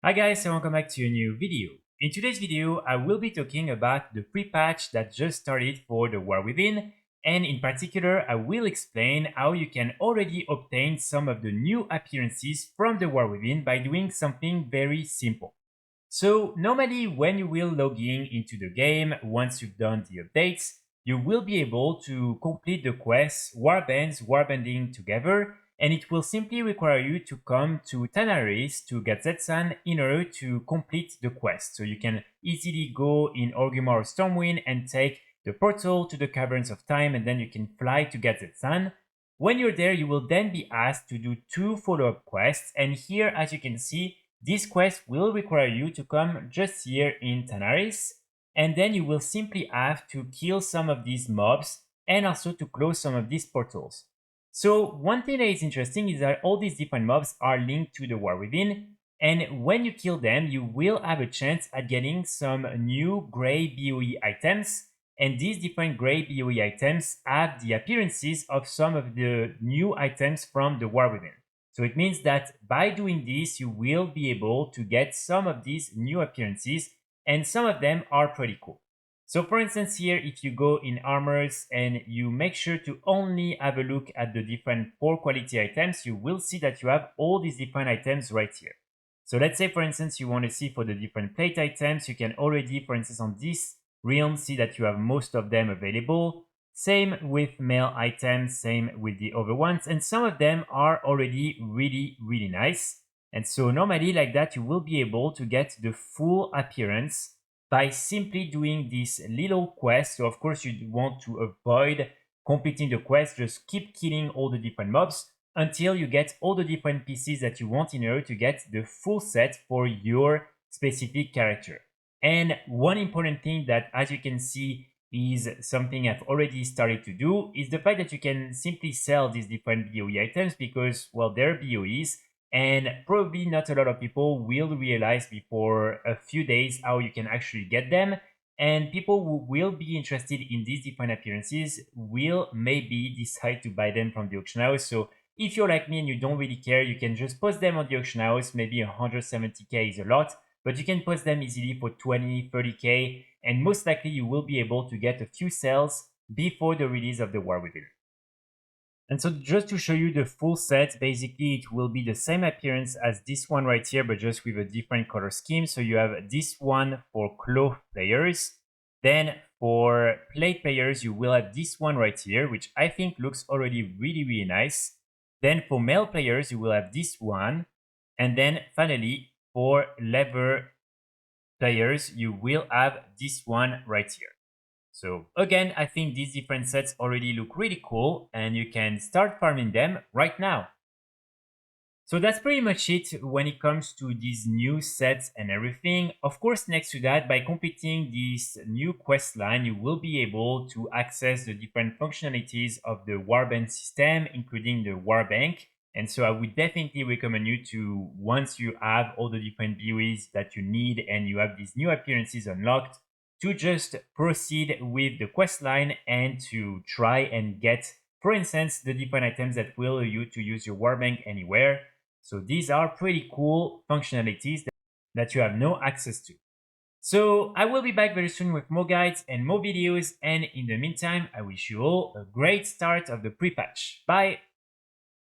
Hi guys, and welcome back to a new video. In today's video, I will be talking about the pre-patch that just started for the War Within, and in particular, I will explain how you can already obtain some of the new appearances from the War Within by doing something very simple. So normally when you will log in into the game, once you've done the updates, you will be able to complete the quest Warbands Warbanding Together, and it will simply require you to come to Tanaris to Gazetsan in order to complete the quest. So you can easily go in Orgrimmar or Stormwind and take the portal to the Caverns of Time, and then you can fly to Gazetsan. When you're there, you will then be asked to do 2 follow-up quests, and here, as you can see, this quest will require you to come just here in Tanaris, and then you will simply have to kill some of these mobs and also to close some of these portals. So one thing that is interesting is that all these different mobs are linked to the War Within, and when you kill them, you will have a chance at getting some new gray BOE items, and these different gray BOE items have the appearances of some of the new items from the War Within. So it means that by doing this, you will be able to get some of these new appearances, and some of them are pretty cool. So for instance here, if you go in armors and you make sure to only have a look at the different 4 quality items, you will see that you have all these different items right here. So let's say for instance you want to see for the different plate items, you can already, for instance on this realm, see that you have most of them available. Same with mail items, same with the other ones, and some of them are already really nice. And so normally like that you will be able to get the full appearance by simply doing this little quest. So of course you want to avoid completing the quest, just keep killing all the different mobs until you get all the different pieces that you want in order to get the full set for your specific character. And one important thing that, as you can see, is something I've already started to do is the fact that you can simply sell these different BOE items because, well, they're BOEs, and probably not a lot of people will realize before a few days how you can actually get them. And people who will be interested in these different appearances will maybe decide to buy them from the auction house. So if you're like me and you don't really care, you can just post them on the auction house. Maybe 170k is a lot, but you can post them easily for 20, 30k, and most likely you will be able to get a few sales before the release of the War Within. And so just to show you the full set, basically it will be the same appearance as this one right here, but just with a different color scheme. So you have this one for cloth players. Then for plate players, you will have this one right here, which I think looks already really nice. Then for male players, you will have this one. And then finally, for leather players, you will have this one right here. So again, I think these different sets already look really cool and you can start farming them right now. So that's pretty much it when it comes to these new sets and everything. Of course, next to that, by completing this new quest line, you will be able to access the different functionalities of the Warband system, including the Warbank. And so I would definitely recommend you to, once you have all the different BOEs that you need and you have these new appearances unlocked, to just proceed with the quest line and to try and get, for instance, the different items that will allow you to use your Warbank anywhere. So these are pretty cool functionalities that you have no access to. So I will be back very soon with more guides and more videos, and in the meantime, I wish you all a great start of the pre-patch. Bye!